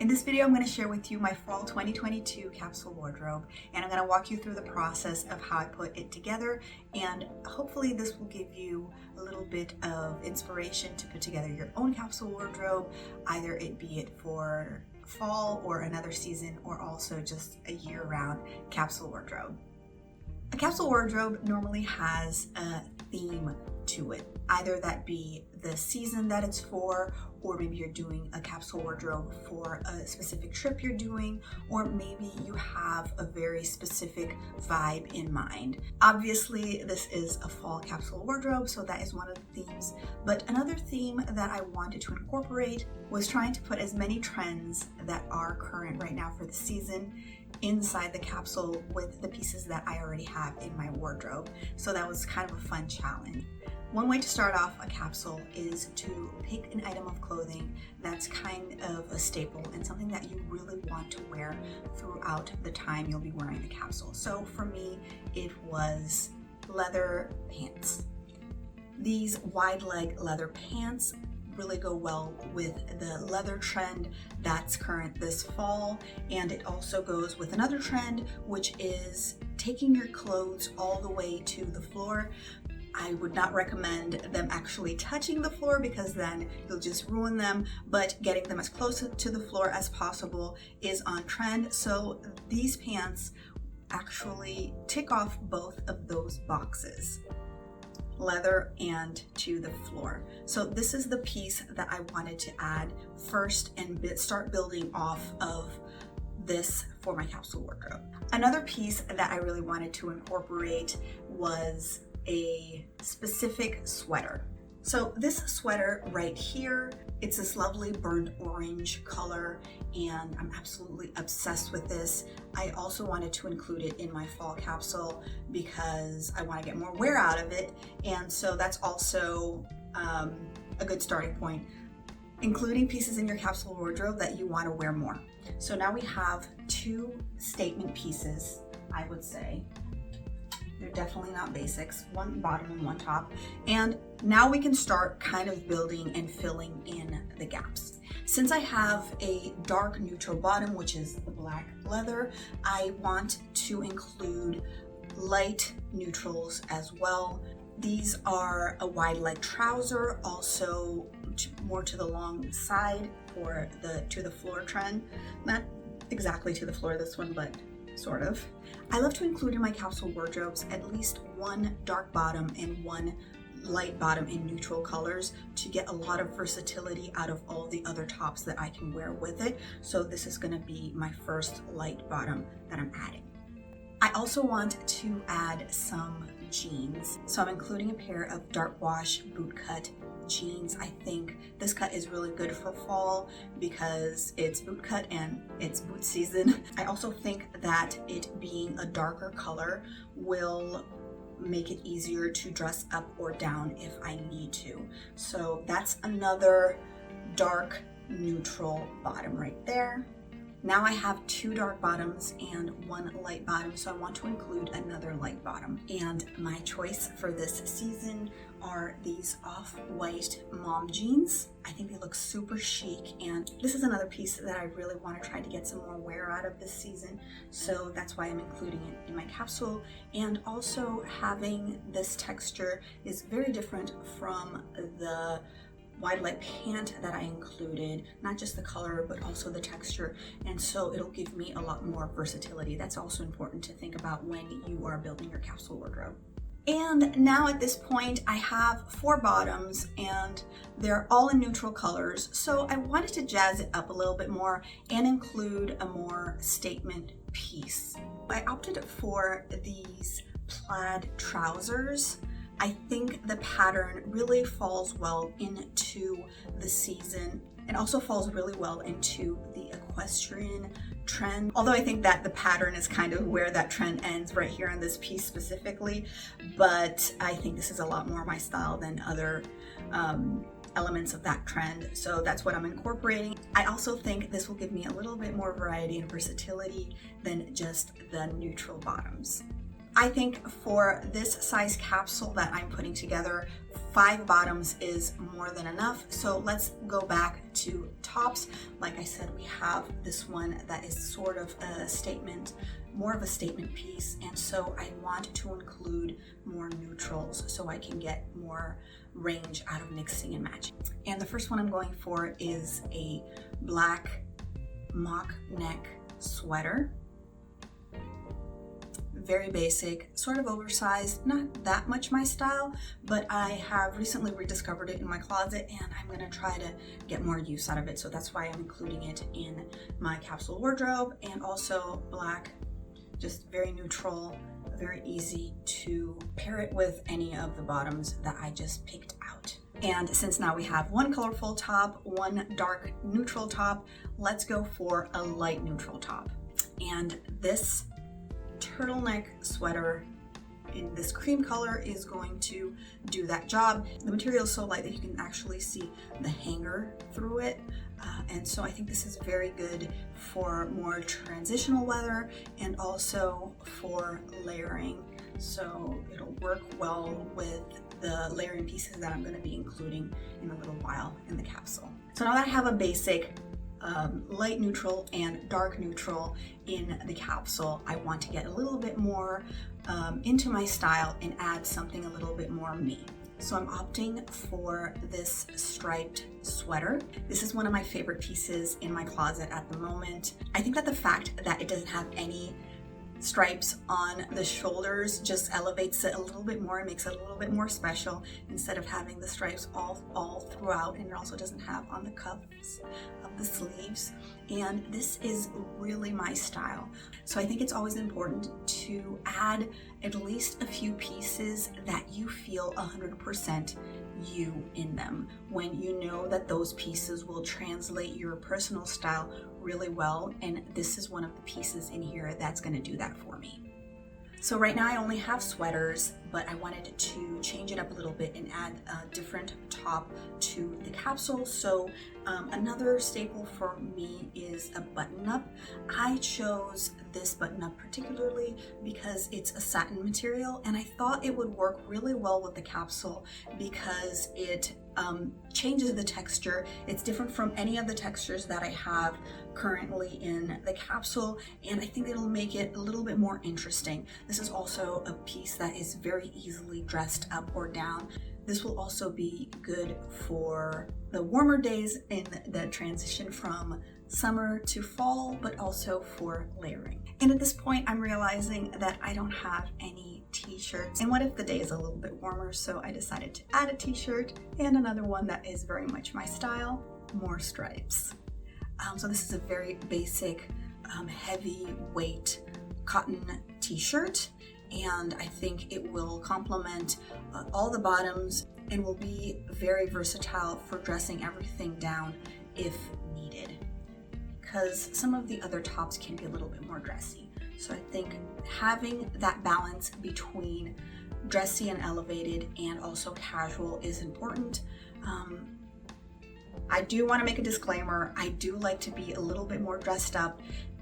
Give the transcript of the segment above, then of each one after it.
In this video, I'm going to share with you my fall 2022 capsule wardrobe, and I'm going to walk you through the process of how I put it together, and hopefully this will give you a little bit of inspiration to put together your own capsule wardrobe, either it be it for fall or another season, or also just a year-round capsule wardrobe. A capsule wardrobe normally has a theme to it, either that be the season that it's for, or maybe you're doing a capsule wardrobe for a specific trip you're doing, or maybe you have a very specific vibe in mind. Obviously, this is a fall capsule wardrobe, so that is one of the themes. But another theme that I wanted to incorporate was trying to put as many trends that are current right now for the season inside the capsule with the pieces that I already have in my wardrobe. So that was kind of a fun challenge. One way to start off a capsule is to pick an item of clothing that's kind of a staple and something that you really want to wear throughout the time you'll be wearing the capsule. So for me, it was leather pants. These wide leg leather pants really go well with the leather trend that's current this fall, and it also goes with another trend, which is taking your clothes all the way to the floor. I would not recommend them actually touching the floor because then you'll just ruin them, but getting them as close to the floor as possible is on trend. So these pants actually tick off both of those boxes, leather and to the floor. So this is the piece that I wanted to add first and start building off of this for my capsule wardrobe. Another piece that I really wanted to incorporate was a specific sweater. So this sweater right here, it's this lovely burnt orange color, and I'm absolutely obsessed with this. I also wanted to include it in my fall capsule because I want to get more wear out of it, and so that's also a good starting point. Including pieces in your capsule wardrobe that you want to wear more. So now we have two statement pieces, I would say. They're definitely not basics, one bottom and one top. And now we can start kind of building and filling in the gaps. Since I have a dark neutral bottom, which is the black leather, I want to include light neutrals as well. These are a wide leg trouser, also more to the long side for the to the floor trend. Not exactly to the floor this one, but sort of. I love to include in my capsule wardrobes at least one dark bottom and one light bottom in neutral colors to get a lot of versatility out of all the other tops that I can wear with it. So this is going to be my first light bottom that I'm adding. I also want to add some jeans. So I'm including a pair of dark wash boot cut jeans. I think this cut is really good for fall because it's boot cut and it's boot season. I also think that it being a darker color will make it easier to dress up or down if I need to. So that's another dark neutral bottom right there. Now I have two dark bottoms and one light bottom, so I want to include another light bottom. And my choice for this season are these off-white mom jeans. I think they look super chic, and this is another piece that I really want to try to get some more wear out of this season, so that's why I'm including it in my capsule. And also having this texture is very different from the wide leg pant that I included, not just the color but also the texture, and so it'll give me a lot more versatility. That's also important to think about when you are building your capsule wardrobe. And now at this point I have four bottoms and they're all in neutral colors, so I wanted to jazz it up a little bit more and include a more statement piece. I opted for these plaid trousers. I think the pattern really falls well into the season and also falls really well into the equestrian trend. Although I think that the pattern is kind of where that trend ends right here on this piece specifically, but I think this is a lot more my style than other elements of that trend. So that's what I'm incorporating. I also think this will give me a little bit more variety and versatility than just the neutral bottoms. I think for this size capsule that I'm putting together, 5 bottoms is more than enough. So let's go back to tops. Like I said, we have this one that is sort of a statement, more of a statement piece. And so I want to include more neutrals so I can get more range out of mixing and matching. And the first one I'm going for is a black mock neck sweater. Very basic, sort of oversized, not that much my style, but I have recently rediscovered it in my closet and I'm gonna try to get more use out of it. So that's why I'm including it in my capsule wardrobe. And also black, just very neutral, very easy to pair it with any of the bottoms that I just picked out. And since now we have one colorful top, one dark neutral top, let's go for a light neutral top. And this turtleneck sweater in this cream color is going to do that job. The material is so light that you can actually see the hanger through it. And so I think this is very good for more transitional weather and also for layering. So it'll work well with the layering pieces that I'm going to be including in a little while in the capsule. So now that I have a basic light neutral and dark neutral in the capsule, I want to get a little bit more into my style and add something a little bit more me. So I'm opting for this striped sweater. This is one of my favorite pieces in my closet at the moment. I think that the fact that it doesn't have any stripes on the shoulders just elevates it a little bit more and makes it a little bit more special instead of having the stripes all throughout. And it also doesn't have on the cuffs of the sleeves. And this is really my style. So I think it's always important to add at least a few pieces that you feel 100% you in them, when you know that those pieces will translate your personal style really well. And this is one of the pieces in here that's going to do that for me. So right now I only have sweaters, but I wanted to change it up a little bit and add a different top to the capsule. So another staple for me is a button-up. I chose this button-up particularly because it's a satin material, and I thought it would work really well with the capsule because it changes the texture. It's different from any of the textures that I have currently in the capsule, and I think it'll make it a little bit more interesting. This is also a piece that is very easily dressed up or down. This will also be good for the warmer days in the transition from summer to fall, but also for layering. And at this point, I'm realizing that I don't have any t-shirts. And what if the day is a little bit warmer? So I decided to add a t-shirt and another one that is very much my style, more stripes. So this is a very basic, heavyweight cotton t-shirt. And I think it will complement all the bottoms and will be very versatile for dressing everything down if needed, because some of the other tops can be a little bit more dressy. So I think having that balance between dressy and elevated and also casual is important. I do want to make a disclaimer. I do like to be a little bit more dressed up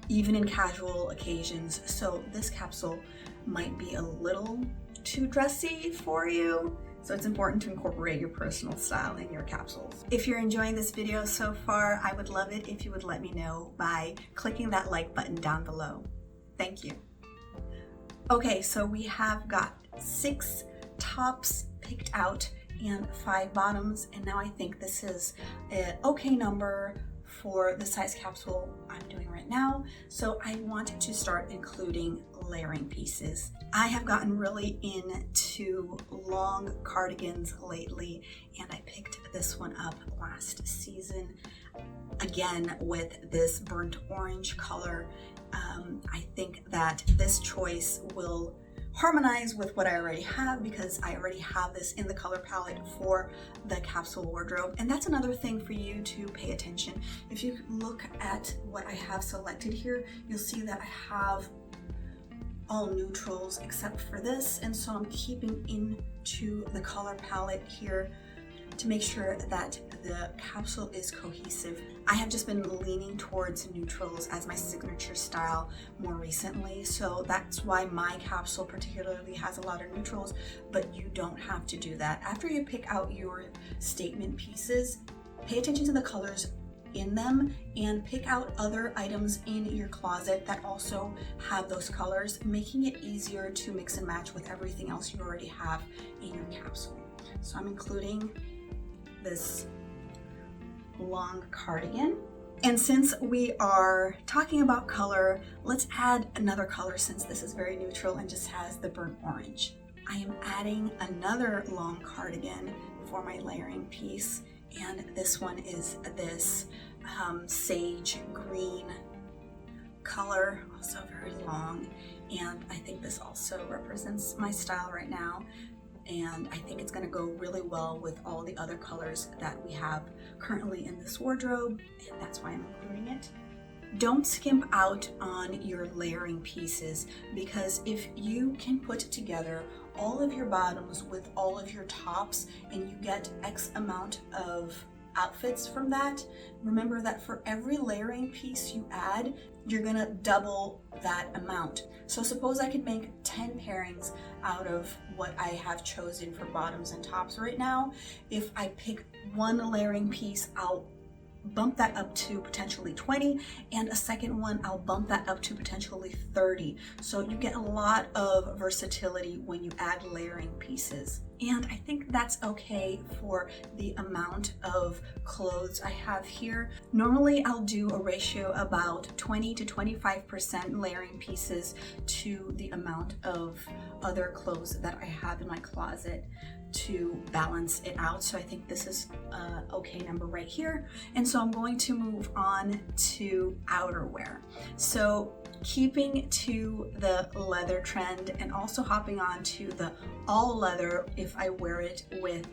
even in casual occasions, so this capsule might be a little too dressy for you. So it's important to incorporate your personal style in your capsules. If you're enjoying this video so far, I would love it if you would let me know by clicking that like button down below. Thank you. Okay, so we have got 6 tops picked out and 5 bottoms, and now I think this is an okay number for the size capsule I'm doing right now. So I want to start including layering pieces. I have gotten really into long cardigans lately, and I picked this one up last season, again with this burnt orange color. I think that this choice will harmonize with what I already have because I already have this in the color palette for the capsule wardrobe. And that's another thing for you to pay attention. If you look at what I have selected here, you'll see that I have all neutrals except for this, and so I'm keeping into the color palette here to make sure that the capsule is cohesive. I have just been leaning towards neutrals as my signature style more recently, so that's why my capsule particularly has a lot of neutrals, but you don't have to do that. After you pick out your statement pieces, pay attention to the colors in them and pick out other items in your closet that also have those colors, making it easier to mix and match with everything else you already have in your capsule. So I'm including this long cardigan. And since we are talking about color, let's add another color since this is very neutral and just has the burnt orange. I am adding another long cardigan for my layering piece, and this one is this sage green color, also very long, and I think this also represents my style right now, and I think it's going to go really well with all the other colors that we have currently in this wardrobe, and that's why I'm including it. Don't skimp out on your layering pieces, because if you can put together all of your bottoms with all of your tops and you get X amount of outfits from that, remember that for every layering piece you add, you're gonna double that amount. So suppose I could make 10 pairings out of what I have chosen for bottoms and tops right now. If I pick one layering piece, I'll bump that up to potentially 20, and a second one I'll bump that up to potentially 30. So you get a lot of versatility when you add layering pieces. And I think that's okay for the amount of clothes I have here. Normally I'll do a ratio about 20 to 25% layering pieces to the amount of other clothes that I have in my closet to balance it out. So I think this is an okay number right here. And so I'm going to move on to outerwear. So keeping to the leather trend and also hopping on to the all leather, if I wear it with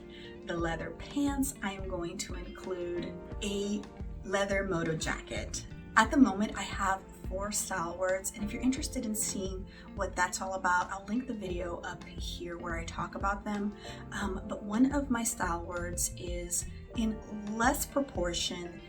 the leather pants, I am going to include a leather moto jacket. At the moment I have 4 style words, and if you're interested in seeing what that's all about, I'll link the video up here where I talk about them. But one of my style words is in less proportion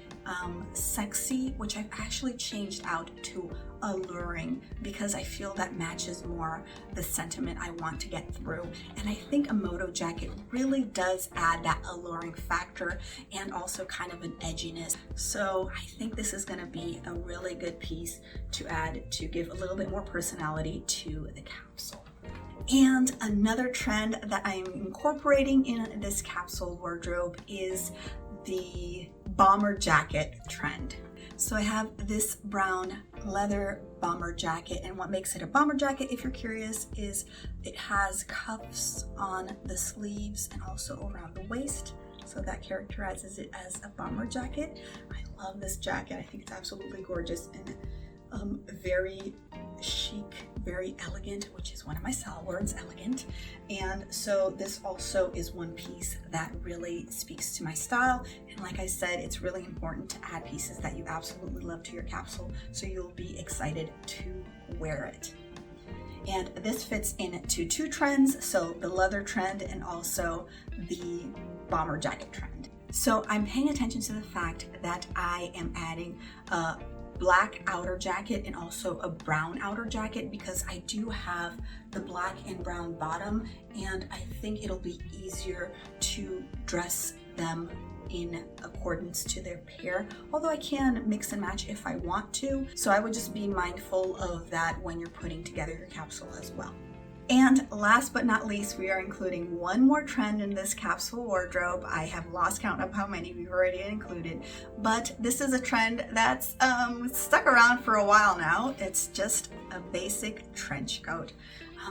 sexy, which I've actually changed out to alluring, because I feel that matches more the sentiment I want to get through. And I think a moto jacket really does add that alluring factor and also kind of an edginess. So I think this is going to be a really good piece to add to give a little bit more personality to the capsule. And another trend that I'm incorporating in this capsule wardrobe is the bomber jacket trend. So I have this brown leather bomber jacket, and what makes it a bomber jacket, if you're curious, is it has cuffs on the sleeves and also around the waist. So that characterizes it as a bomber jacket. I love this jacket. I think it's absolutely gorgeous and very chic, very elegant, which is one of my style words, elegant. And so this also is one piece that really speaks to my style. And like I said, it's really important to add pieces that you absolutely love to your capsule so you'll be excited to wear it. And this fits into 2 trends, so the leather trend and also the bomber jacket trend. So I'm paying attention to the fact that I am adding a black outer jacket and also a brown outer jacket, because I do have the black and brown bottom, and I think it'll be easier to dress them in accordance to their pair, although I can mix and match if I want to. So I would just be mindful of that when you're putting together your capsule as well. And last but not least, we are including one more trend in this capsule wardrobe. I have lost count of how many we've already included, but this is a trend that's stuck around for a while now. It's just a basic trench coat.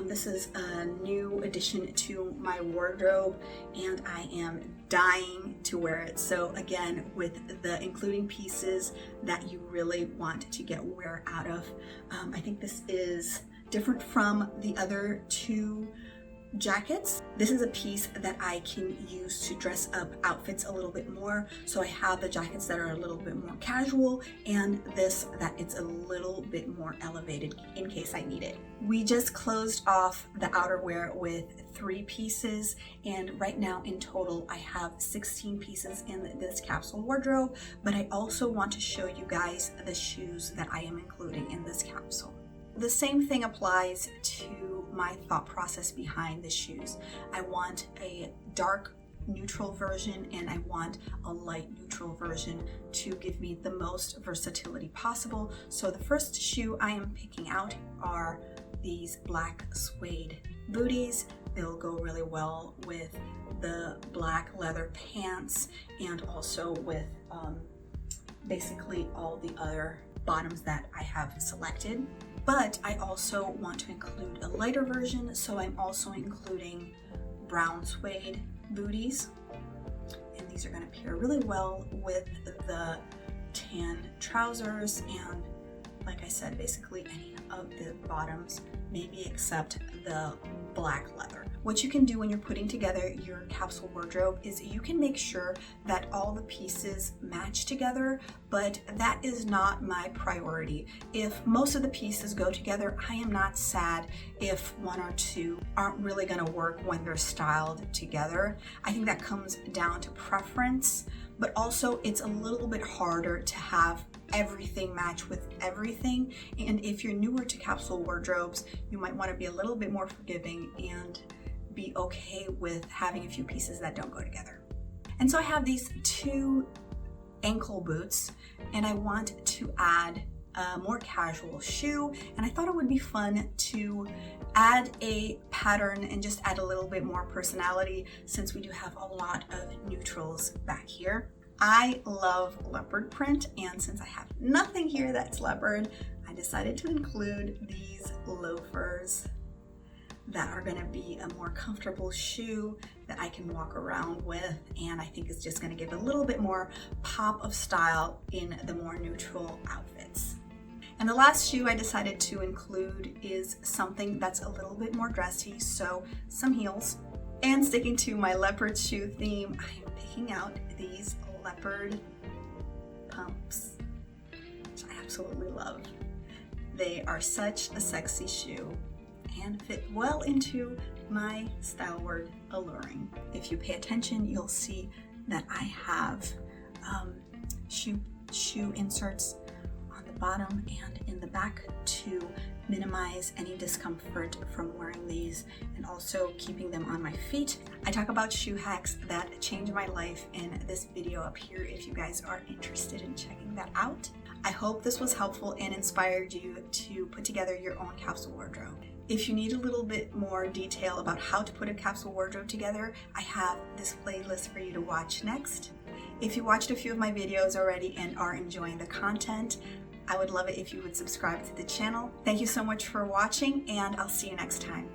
This is a new addition to my wardrobe, and I am dying to wear it. So again, with the including pieces that you really want to get wear out of, I think this is different from the other 2 jackets. This is a piece that I can use to dress up outfits a little bit more. So I have the jackets that are a little bit more casual and this that it's a little bit more elevated in case I need it. We just closed off the outerwear with 3 pieces, and right now in total I have 16 pieces in this capsule wardrobe, but I also want to show you guys the shoes that I am including in this capsule. The same thing applies to my thought process behind the shoes. I want a dark neutral version and I want a light neutral version to give me the most versatility possible. So the first shoe I am picking out are these black suede booties. They'll go really well with the black leather pants and also with basically all the other bottoms that I have selected. But I also want to include a lighter version, so I'm also including brown suede booties. And these are going to pair really well with the tan trousers and, like I said, basically any of the bottoms, maybe except the black leather. What you can do when you're putting together your capsule wardrobe is you can make sure that all the pieces match together, but that is not my priority. If most of the pieces go together, I am not sad if 1 or 2 aren't really going to work when they're styled together. I think that comes down to preference, but also it's a little bit harder to have everything match with everything. And if you're newer to capsule wardrobes, you might want to be a little bit more forgiving and be okay with having a few pieces that don't go together. And so I have these 2 ankle boots and I want to add a more casual shoe, and I thought it would be fun to add a pattern and just add a little bit more personality since we do have a lot of neutrals back here. I love leopard print, and since I have nothing here that's leopard, I decided to include these loafers that are going to be a more comfortable shoe that I can walk around with, and I think it's just going to give a little bit more pop of style in the more neutral outfits. And the last shoe I decided to include is something that's a little bit more dressy, so some heels. And sticking to my leopard shoe theme, I am picking out these leopard pumps, which I absolutely love. They are such a sexy shoe and fit well into my style word alluring. If you pay attention, you'll see that I have shoe inserts on the bottom and in the back to minimize any discomfort from wearing these and also keeping them on my feet. I talk about shoe hacks that change my life in this video up here if you guys are interested in checking that out. I hope this was helpful and inspired you to put together your own capsule wardrobe. If you need a little bit more detail about how to put a capsule wardrobe together, I have this playlist for you to watch next. If you watched a few of my videos already and are enjoying the content, I would love it if you would subscribe to the channel. Thank you so much for watching, and I'll see you next time.